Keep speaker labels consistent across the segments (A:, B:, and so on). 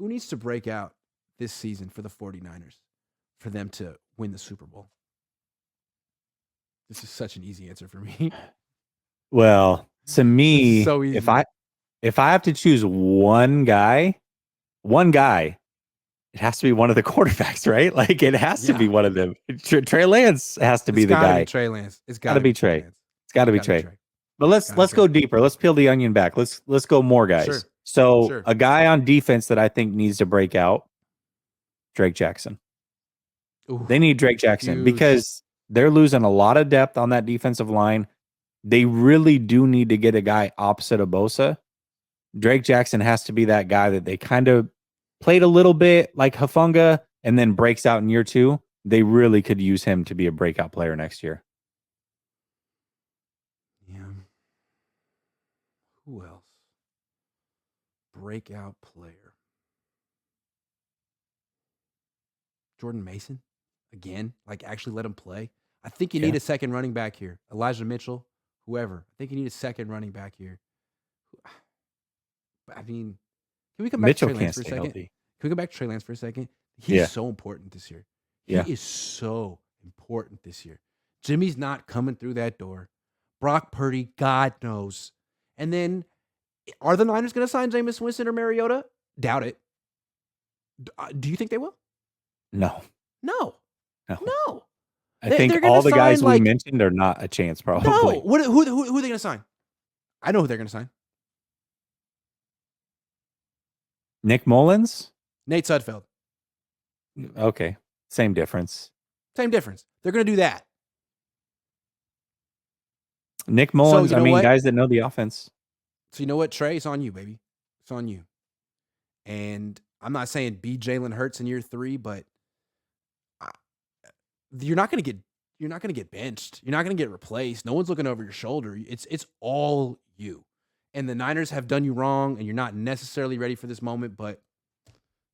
A: Who needs to break out this season for the 49ers for them to win the Super Bowl? This is such an easy answer for me.
B: Well, to me,
A: so easy.
B: if I have to choose one guy, it has to be one of the quarterbacks, right? Like it has to be one of them. Trey Lance has to be the guy.
A: Trey Lance.
B: It's got to be Trey. It's got to be Trey. But let's go deeper. Let's peel the onion back. Let's go more guys.
A: Sure.
B: So a guy on defense that I think needs to break out, Drake Jackson. Ooh, they need Drake Jackson because they're losing a lot of depth on that defensive line. They really do need to get a guy opposite of Bosa. Drake Jackson has to be that guy that they kind of played a little bit like Hufanga and then breaks out in year 2. They really could use him to be a breakout player next year.
A: Yeah. Who else? Breakout player. Jordan Mason? Again? Like, actually let him play? I think you need a second running back here. Elijah Mitchell, whoever. I think you need a second running back here. I mean, can we come back to Trey Lance for a second? Healthy. Can we go back to Trey Lance for a second? He's so important this year. He is so important this year. Jimmy's not coming through that door. Brock Purdy, God knows. And then, are the Niners going to sign Jameis Winston or Mariota? Doubt it. Do you think they will?
B: No. I think all the guys we mentioned are not a chance, probably.
A: No. Who are they going to sign? I know who they're going to sign.
B: Nick Mullins?
A: Nate Sudfeld.
B: Okay. Same difference.
A: They're going to do that.
B: Nick Mullins, guys that know the offense.
A: So you know what, Trey? It's on you, baby. It's on you. And I'm not saying be Jalen Hurts in year 3, but you're not going to get benched. You're not going to get replaced. No one's looking over your shoulder. It's all you. And the Niners have done you wrong, and you're not necessarily ready for this moment, but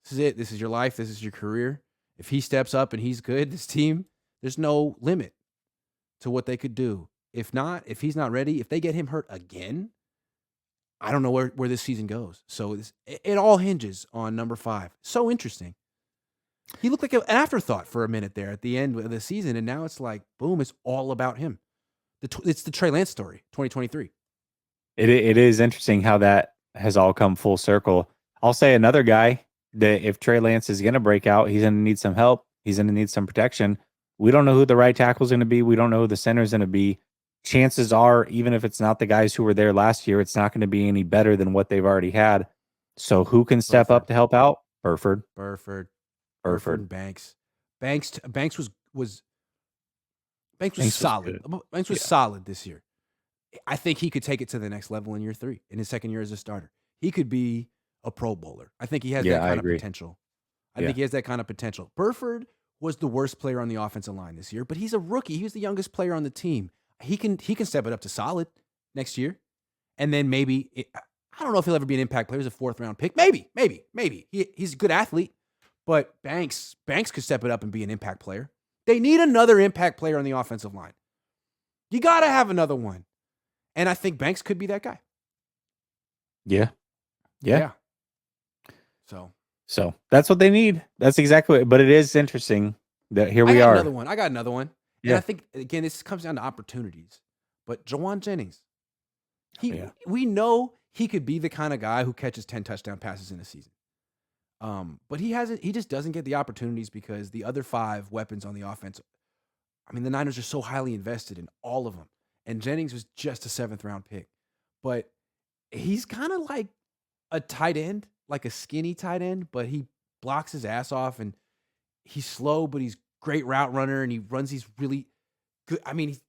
A: this is it. This is your life. This is your career. If he steps up and he's good, this team, there's no limit to what they could do. If not, if he's not ready, if they get him hurt again, I don't know where this season goes. So it all hinges on number 5. So interesting. He looked like an afterthought for a minute there at the end of the season, and now it's like, boom, it's all about him. It's the Trey Lance story, 2023.
B: It is interesting how that has all come full circle. I'll say another guy that if Trey Lance is going to break out, he's going to need some help. He's going to need some protection. We don't know who the right tackle is going to be. We don't know who the center is going to be. Chances are, even if it's not the guys who were there last year, it's not going to be any better than what they've already had. So who can step up to help out? Burford.
A: And Banks. Banks was solid. Banks was solid this year. I think he could take it to the next level in year 3, in his second year as a starter. He could be a Pro Bowler. I think he has that kind of potential. I think he has that kind of potential. Burford was the worst player on the offensive line this year, but he's a rookie. He was the youngest player on the team. He can step it up to solid next year. And then maybe, I don't know if he'll ever be an impact player. He's a 4th-round pick. Maybe. He's a good athlete. But Banks could step it up and be an impact player. They need another impact player on the offensive line. You got to have another one. And I think Banks could be that guy.
B: Yeah.
A: So
B: that's what they need. That's exactly what, but it is interesting that here we are.
A: I got another one. Yeah. And I think, again, this comes down to opportunities. But Jawan Jennings, we know he could be the kind of guy who catches 10 touchdown passes in a season. But he just doesn't get the opportunities because the other 5 weapons on the offense, the Niners are so highly invested in all of them. And Jennings was just a 7th-round pick. But he's kind of like a tight end, like a skinny tight end, but he blocks his ass off, and he's slow, but he's great route runner, and he runs these really good,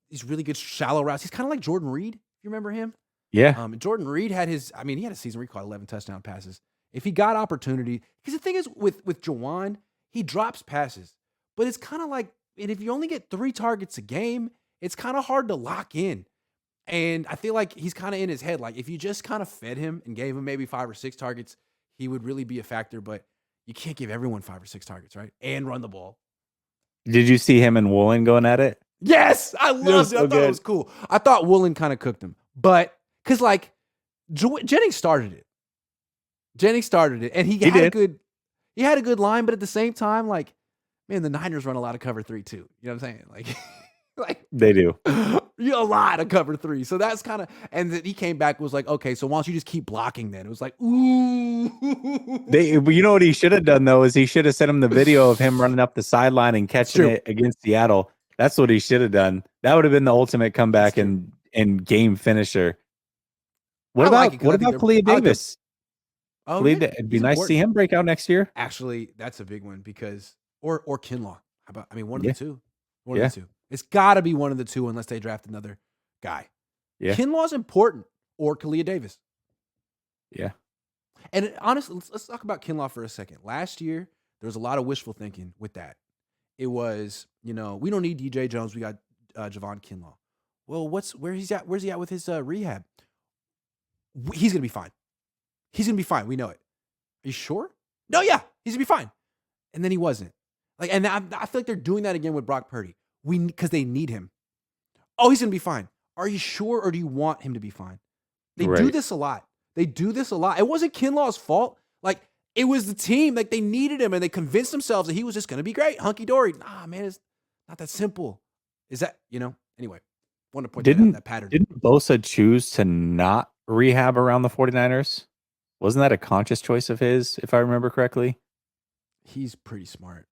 A: he's really good shallow routes. He's kind of like Jordan Reed, if you remember him.
B: Yeah.
A: Jordan Reed had he had a season where he caught 11 touchdown passes. If he got opportunity, because the thing is with Jawan, he drops passes, but it's kind of like, and if you only get 3 targets a game, it's kind of hard to lock in. And I feel like he's kind of in his head. Like if you just kind of fed him and gave him maybe 5 or 6 targets, he would really be a factor, but you can't give everyone 5 or 6 targets, right? And run the ball.
B: Did you see him and Woolen going at it?
A: Yes, I loved it. I thought it was cool. I thought Woolen kind of cooked him, but because Jennings started it. And he had a good He had a good line, but at the same time, like, man, the Niners run a lot of cover 3 too. You know what I'm saying? Like
B: they do.
A: A lot of cover 3. So that's kind of, and then he came back and was like, okay, so why don't you just keep blocking then? It was like, ooh.
B: You know what he should have done though is he should have sent him the video of him running up the sideline and catching it against Seattle. That's what he should have done. That would have been the ultimate comeback and game finisher. What about Kalia Davis?
A: Oh, yeah,
B: it'd be nice to see him break out next year.
A: Actually, that's a big one because or Kinlaw. How about one of the two? One
B: of
A: the two. It's got to be one of the two unless they draft another guy.
B: Yeah.
A: Kinlaw's important or Kalia Davis.
B: Yeah.
A: And honestly, let's talk about Kinlaw for a second. Last year, there was a lot of wishful thinking with that. It was, we don't need DJ Jones. We got Javon Kinlaw. Well, where's he at with his rehab? He's going to be fine. He's going to be fine. We know it. Are you sure? No, yeah. He's going to be fine. And then he wasn't. And I feel like they're doing that again with Brock Purdy. Because they need him. Oh, he's going to be fine. Are you sure or do you want him to be fine? They do this a lot. It wasn't Kinlaw's fault. It was the team. They needed him and they convinced themselves that he was just going to be great. Hunky-dory. Nah, man, it's not that simple. Is that, anyway, wanted to point out that pattern.
B: Didn't Bosa choose to not rehab around the 49ers? Wasn't that a conscious choice of his, if I remember correctly?
A: He's pretty smart.